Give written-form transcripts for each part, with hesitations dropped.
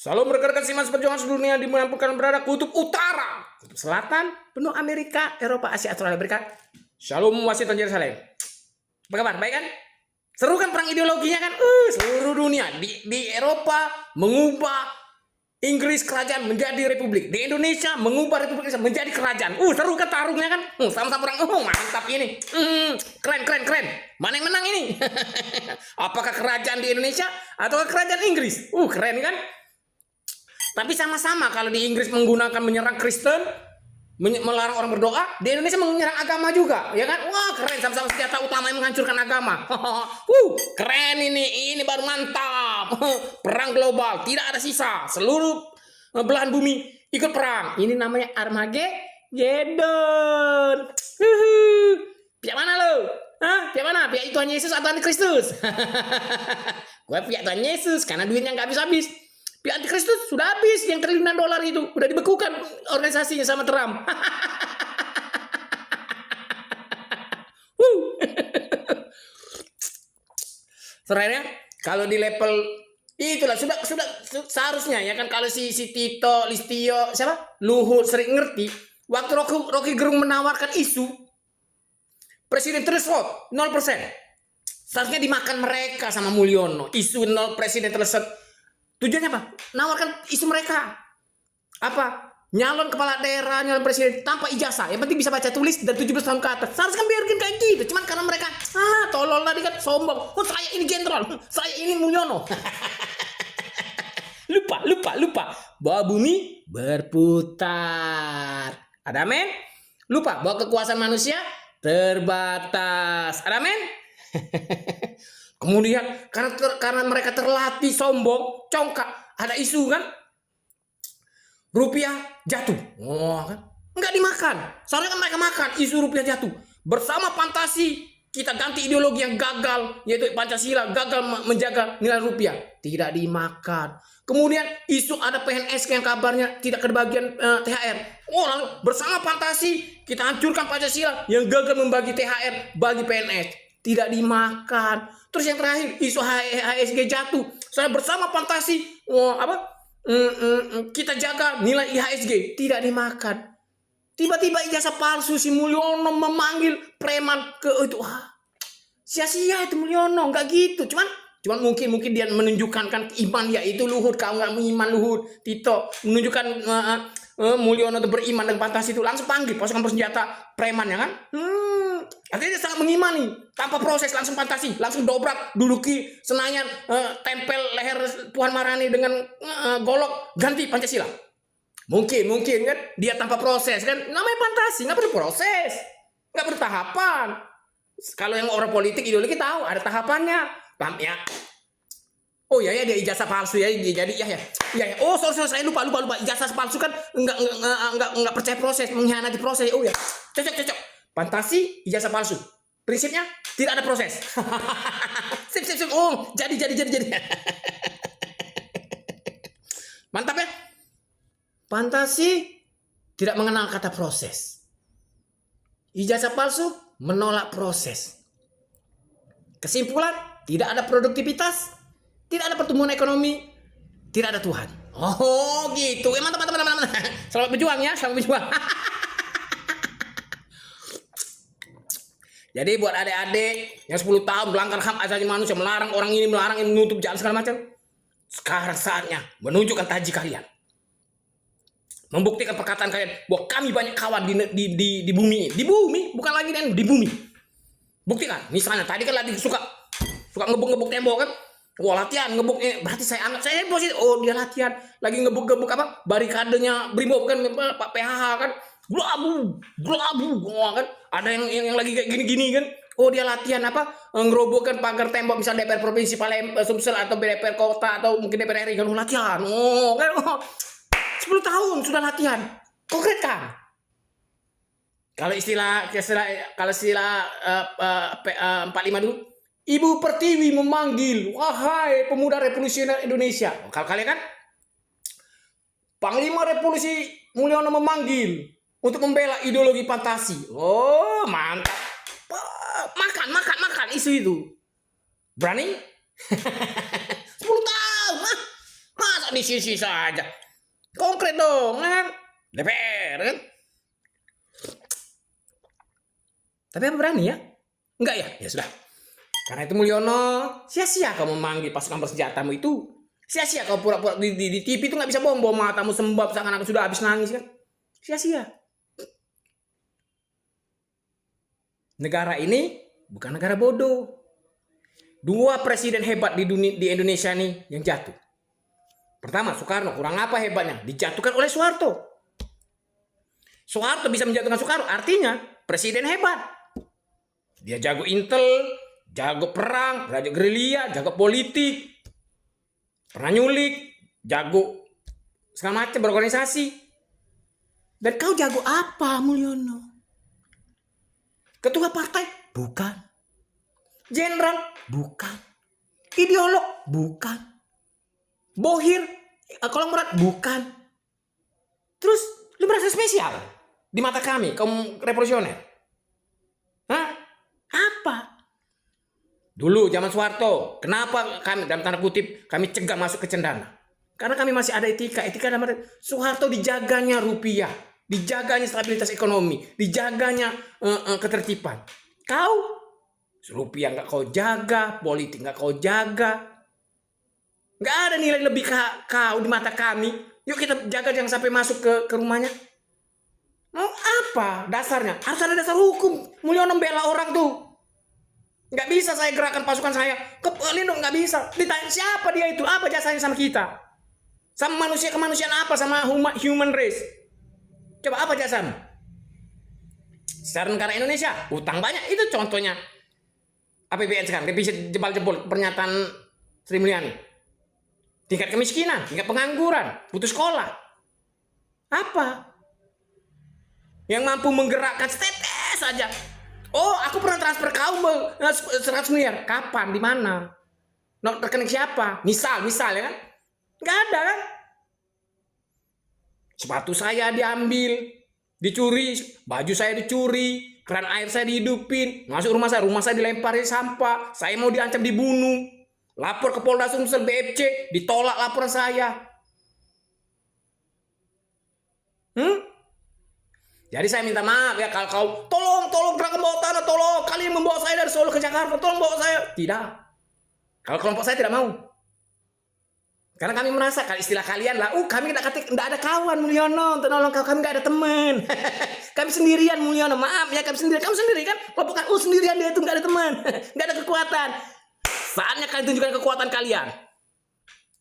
Salam rekan-rekan Simas perjuangan seluruh dunia dimanapun berada, kutub utara, kutub selatan, benua Amerika, Eropa, Asia, Australia, Amerika. Shalom Washington Yerusalem. Apa kabar? Baik kan? Seru kan perang ideologinya kan? Seluruh dunia di Eropa mengubah Inggris kerajaan menjadi republik, di Indonesia mengubah republik Indonesia menjadi kerajaan. Seru kan tarungnya kan? Sama-sama perang. Mantap ini. Keren. Mana yang menang ini? Apakah kerajaan di Indonesia atau kerajaan Inggris? Keren kan? Tapi sama-sama kalau di Inggris menggunakan menyerang Kristen, melarang orang berdoa, di Indonesia menyerang agama juga, ya kan? Wah, keren, sama-sama senjata utama yang menghancurkan agama. Keren ini baru mantap. Perang global, tidak ada sisa. Seluruh belahan bumi ikut perang. Ini namanya Armageddon. Pihak mana lo? Pihak mana? Pihak Tuhan Yesus atau Antikristus? Gue pihak Tuhan Yesus karena duitnya nggak habis-habis. Pihak Antikristus sudah habis, yang triliunan dolar itu udah dibekukan organisasinya sama Trump. Sebenarnya kalau di level itulah sudah seharusnya ya kan, kalau si Tito, Listio, siapa? Luhut sering ngerti waktu Rocky Gerung menawarkan isu presiden threshold 0%. Seharusnya dimakan mereka sama Mulyono. Isu 0 presiden threshold. Tujuannya apa? Nawarkan isu mereka. Apa? Nyalon kepala daerah, nyalon presiden tanpa ijazah. Yang penting bisa baca tulis dan 17 tahun ke atas. Seharusnya kan biarkan kayak gitu. Cuman karena mereka tolol tadi kan sombong. Saya ini jenderal, saya ini Mulyono. lupa. Bahwa bumi berputar. Ada men? Lupa bahwa kekuasaan manusia terbatas. Ada men? Kemudian karena mereka terlatih sombong, congkak, ada isu kan, rupiah jatuh, kan nggak dimakan. Soalnya kan mereka makan isu rupiah jatuh. Bersama fantasi kita ganti ideologi yang gagal, yaitu Pancasila, gagal menjaga nilai rupiah, tidak dimakan. Kemudian isu ada PNS yang kabarnya tidak kebagian THR. Lalu bersama fantasi kita hancurkan Pancasila yang gagal membagi THR bagi PNS. Tidak dimakan. Terus yang terakhir isu IHSG jatuh. Saya bersama fantasi kita jaga nilai IHSG, tidak dimakan. Tiba-tiba ijazah palsu si Mulyono memanggil preman ke itu. Sia-sia itu Mulyono, nggak gitu. Cuman mungkin dia menunjukkan kan iman dia itu Luhut, kau nggak beriman Luhut, Tito menunjukkan Mulyono itu beriman dengan fantasi itu, langsung panggil pasukan bersenjata preman ya kan. Artinya dia sangat mengimani, tanpa proses, langsung fantasi, langsung dobrak, duduki Senayan, tempel leher Puan Maharani dengan golok, ganti Pancasila. Mungkin kan dia tanpa proses kan, namanya fantasi, nggak perlu proses, nggak perlu tahapan. Kalau yang orang politik ideologi tahu ada tahapannya, paham ya? Oh ya dia ijazah palsu ya, jadi ya. Oh sorry saya lupa ijazah palsu kan nggak percaya proses, mengkhianati proses. Oh ya cocok. Fantasi ijazah palsu. Prinsipnya tidak ada proses. Sip. Jadi. Mantap ya. Fantasi tidak mengenal kata proses. Ijazah palsu menolak proses. Kesimpulan, tidak ada produktivitas, tidak ada pertumbuhan ekonomi, tidak ada Tuhan. Oh gitu. Mantap. Selamat berjuang ya, selamat berjuang. Jadi buat adik-adik yang 10 tahun melanggar hak asasi manusia, melarang orang ini, menutup jalan segala macam, sekarang saatnya menunjukkan taji kalian. Membuktikan perkataan kalian bahwa kami banyak kawan di bumi. Di bumi, bukan lagi di bumi. Buktikan. Misalnya tadi kan lagi suka ngebuk tembok kan. Wah latihan ngebuk, berarti saya anggap saya positif. Oh dia latihan lagi ngebuk barikadenya Brimob kan, Pak PHH kan. Blabu, kan ada yang lagi kayak gini kan. Oh dia latihan ngerobohkan pagar tembok misal DPR provinsi Palembang, Sumsel atau DPR kota atau mungkin DPR RI kan latihan. Kan 10 tahun sudah latihan. Konkret kan? Kalau istilah 45 dulu, Ibu Pertiwi memanggil, wahai pemuda revolusioner Indonesia. Kalau kalian kan Panglima Revolusi Mulyono memanggil untuk membela ideologi fantasi. Oh mantap. Makan isu itu. Berani? 10 tahun. Masa di sisi saja. Konkret dong, kan? DPR, kan? Tapi apa berani ya? Enggak ya? Ya sudah. Karena itu Mulyono, sia-sia kau memanggil pasukan bersenjatamu itu. Sia-sia kau pura-pura di TV itu nggak bisa bom matamu sembab seakan-akan sudah habis nangis, kan? Sia-sia. Negara ini bukan negara bodoh. 2 presiden hebat di Indonesia nih yang jatuh. Pertama, Soekarno. Kurang apa hebatnya? Dijatuhkan oleh Soeharto. Soeharto bisa menjatuhkan Soekarno. Artinya, presiden hebat. Dia jago intel, jago perang, jago gerilya, jago politik. Pernah nyulik, jago segala macam berorganisasi. Dan kau jago apa, Mulyono? Ketua partai? Bukan. Jenderal? Bukan. Ideolog? Bukan. Bohir? Konglomerat? Bukan. Terus lu merasa spesial di mata kami, kaum revolusioner? Hah? Apa? Dulu zaman Soeharto, kenapa kami dalam tanda kutip kami cegah masuk ke cendana? Karena kami masih ada etika. Etika dalam arti Soeharto dijaganya rupiah, dijaganya stabilitas ekonomi, dijaganya ketertiban. Kau rupiah nggak kau jaga, politik nggak kau jaga, nggak ada nilai lebih kau di mata kami. Yuk kita jaga jangan sampai masuk ke rumahnya. Mau apa dasarnya? Harus ada dasar hukum. Mulyono bela orang tuh. Nggak bisa saya gerakan pasukan saya ke pelindung, nggak bisa. Ditanya siapa dia itu, apa jasanya sama kita, sama manusia, kemanusiaan apa, sama human race. Coba apa jasamu? Secara negara Indonesia utang banyak, itu contohnya. APBN sekarang revisi jebol pernyataan Sri Mulyani. Tingkat kemiskinan, tingkat pengangguran, putus sekolah. Apa yang mampu menggerakkan setetes saja? Oh, aku pernah transfer kau 100 miliar. Kapan? Di mana? Rekening siapa? Misal ya kan? Nggak ada kan? Sepatu saya diambil, dicuri, baju saya dicuri, keran air saya dihidupin, masuk rumah saya dilempari sampah, saya mau diancam dibunuh, lapor ke Polda Sumsel, BFC, ditolak laporan saya. Jadi saya minta maaf ya, kalau kau tolong gerakan bawah tanah, tolong kalian membawa saya dari Solo ke Jakarta, tolong bawa saya. Tidak. Kalau kelompok saya tidak mau. Karena kami merasa kalau istilah kalian lah, kami tidak ada kawan Mulyono untuk nolong kau, kami nggak ada teman. Kami sendirian Mulyono, maaf ya, kami sendirian. Kamu sendiri kan? Kelompok kan sendirian, dia itu nggak ada teman, nggak ada kekuatan. Saatnya kalian tunjukkan kekuatan kalian.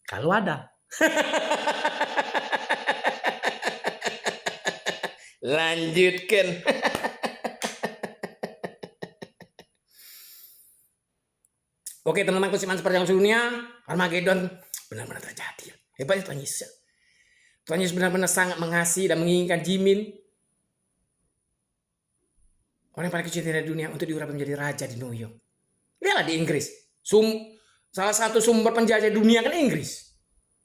Kalau ada. Lanjutkan. Oke teman-teman, kusiman seperti yang dunia, Armageddon benar-benar terjadi. Hebatnya Tuhan Yesus. Tuhan Yesus benar-benar sangat mengasihi dan menginginkan Jimin, orang yang paling kecil dari dunia, untuk diurap menjadi raja di New York. Lihatlah di Inggris. Salah satu sumber penjajah dunia kan Inggris.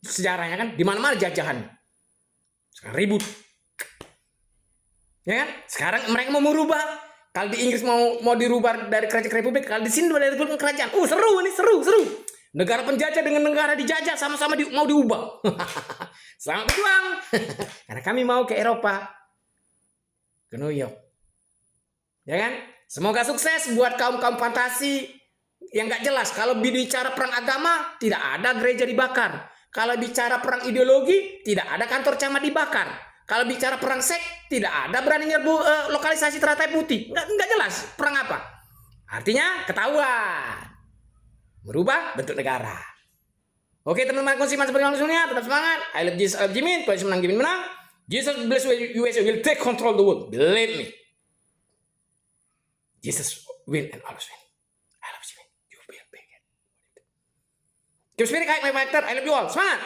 Sejarahnya kan, di mana-mana jajahan. Sekarang ribut. Ya kan? Sekarang mereka mau merubah. Kalau di Inggris mau dirubah dari kerajaan ke republik, kalau di sini dari republik ke kerajaan. Seru nih, seru. Negara penjajah dengan negara dijajah sama-sama mau diubah. Selamat berjuang. Karena kami mau ke Eropa, ke New York. Ya kan? Semoga sukses buat kaum-kaum fantasi yang nggak jelas. Kalau bicara perang agama, tidak ada gereja dibakar. Kalau bicara perang ideologi, tidak ada kantor camat dibakar. Kalau bicara perang seks, tidak ada berani nyerbu lokalisasi teratai putih. Nggak jelas perang apa. Artinya ketahuan. Merubah bentuk negara. Oke teman-teman, konsumen seperti langsungnya, tetap semangat. I love Jesus, I love Jimin. Tuhan Yesus menang, Jimin menang. Jesus bless USA will take control the world. Believe me. Jesus win and always win. I love Jimin. You will be a big. Keep spirit high, my fighter. I love you all. Semangat.